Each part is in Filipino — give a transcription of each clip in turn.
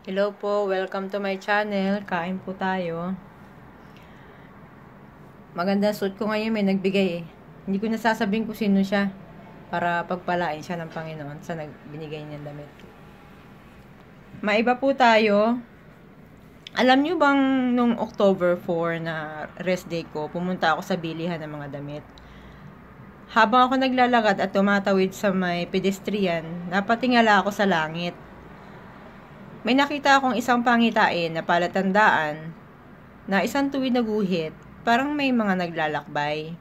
Hello po, welcome to my channel. Kain po tayo. Maganda suit ko ngayon, may nagbigay eh. Hindi ko nasasabihin kung sino siya para pagpalain siya ng Panginoon sa binigay niyang damit. Maiba po tayo. Alam niyo bang nung October 4 na rest day ko, pumunta ako sa bilihan ng mga damit. Habang ako naglalakad at tumatawid sa may pedestrian, napatingala ako sa langit. May nakita akong isang pangitain na palatandaan na isang tuwid na guhit, parang may mga naglalakbay.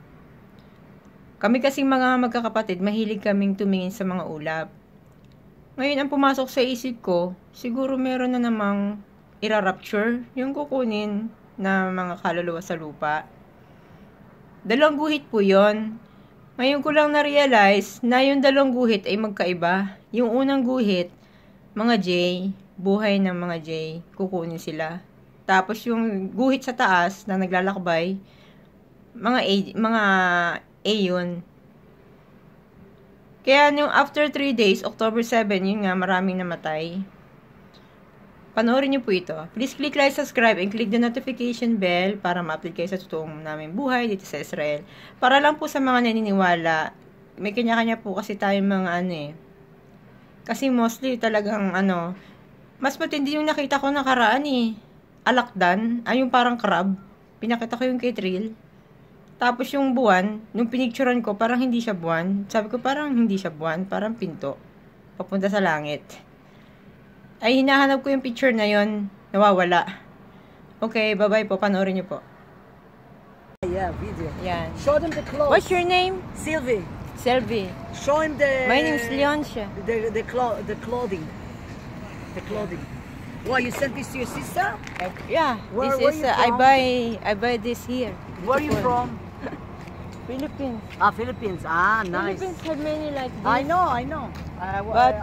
Kami kasing mga magkakapatid, mahilig kaming tumingin sa mga ulap. Ngayon ang pumasok sa isip ko, siguro meron na namang ira-rapture yung kukunin na mga kaluluwa sa lupa. Dalawang guhit po yon. Ngayon ko lang na-realize na yung dalawang guhit ay magkaiba. Yung unang guhit, mga J, buhay ng mga J, kukunin sila. Tapos yung guhit sa taas na naglalakbay, mga A yun. Kaya yung after 3 days, October 7, yun nga, maraming namatay. Panoorin niyo po ito. Please click like, subscribe, and click the notification bell para ma-update kayo sa totoong naming buhay dito sa Israel. Para lang po sa mga naniniwala, may kanya-kanya po kasi tayong mga kasi mostly talagang mas matindi yung nakita ko nakaraan alakdan, yung parang crab. Pinakita ko yung kay Trill. Tapos yung buwan, nung pinicturean ko, parang hindi siya buwan. Sabi ko parang hindi siya buwan, parang pinto. Papunta sa langit. Ay hinahanap ko yung picture na yon, nawawala. Okay, bye-bye po. Panoorin niyo po. Yeah, video. Yan. Show them the clothes. What's your name? Sylvie. Selvi. Show him the. My name is Leoncia. The clothing. The clothing. Why you sent this to your sister? Yeah. Where This is you from? I buy this here. Where are you from? Philippines. Philippines. Nice. Philippines have many like this. I know. But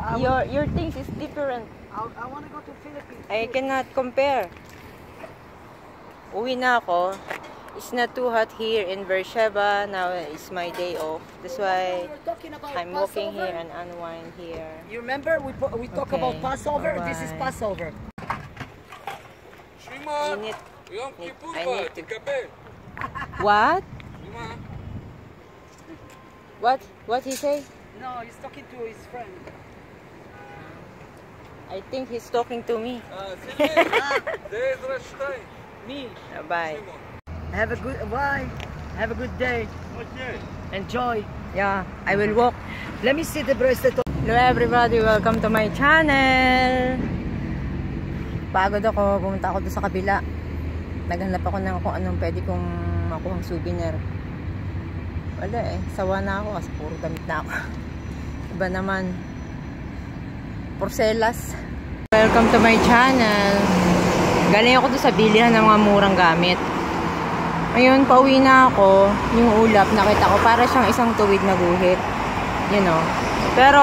your things is different. I want to go to Philippines. I cannot compare. Uwi na ako. It's not too hot here in Beersheba. Now it's my day off. That's why I'm walking here and unwind here. You remember we talk about Passover? Bye-bye. This is Passover. I need to... What? What he say? No, he's talking to his friend. I think he's talking to me. Me. Bye. Have a good day. Okay. Enjoy. Yeah, I will walk. Let me see the bracelet. Hello everybody, welcome to my channel. Pagod ako, pumunta ako doon sa kabila. Naghanap ako ng kung anong pwede kong makuhang souvenir. Wala sawa na ako kasi puro damit na ako. Iba naman. Porcelas. Welcome to my channel. Galing ako doon sa bilihan ng mga murang gamit. Ayun, pauwi na ako. Yung ulap, nakita ko, para siyang isang tuwid na guhit. You know. Pero,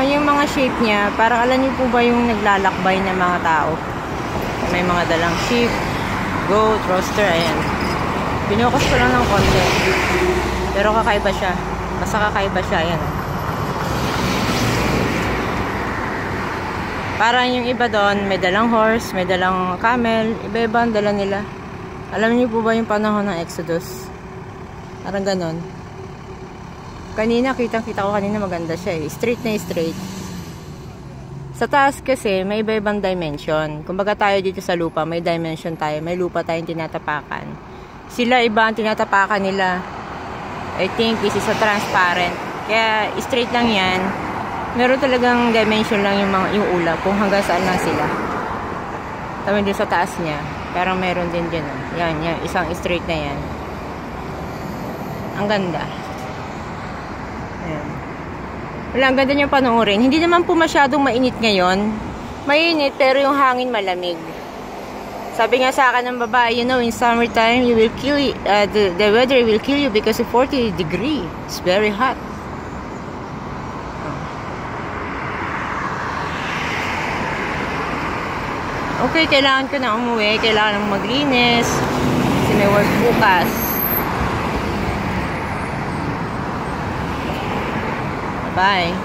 yung mga shape niya, parang alam niyo po ba yung naglalakbay na mga tao? May mga dalang sheep, goat, rooster, ayan. Pinukas ko lang ng konti. Pero kakaiba siya. Basta kakaiba siya, ayan. Parang yung iba doon, may dalang horse, may dalang camel, iba-iba ang dala nila. Alam niyo po ba yung panahon ng Exodus? Parang ganon. Kanina, kitang-kita ko kanina maganda siya Straight na straight. Sa taas kasi, may iba-ibang dimension. Kumbaga tayo dito sa lupa, may dimension tayo. May lupa tayong tinatapakan. Sila iba ang tinatapakan nila. I think this is a transparent. Kaya straight lang yan. Meron talagang dimension lang yung ulap. Kung hanggang saan lang sila. Tawin din sa taas niya. Parang meron din dyan. Yan, isang straight na yan. Ang ganda. Ayan. Wala, ang ganda niyang panoorin. Hindi naman po masyadong mainit ngayon. Mainit, pero yung hangin malamig. Sabi nga sa akin ng babae, you know, in summertime, you will kill the weather will kill you because of 40 degrees. It's very hot. Okay, kailangan ko na umuwi. Kailangan maglinis. Kasi may work bukas. Bye.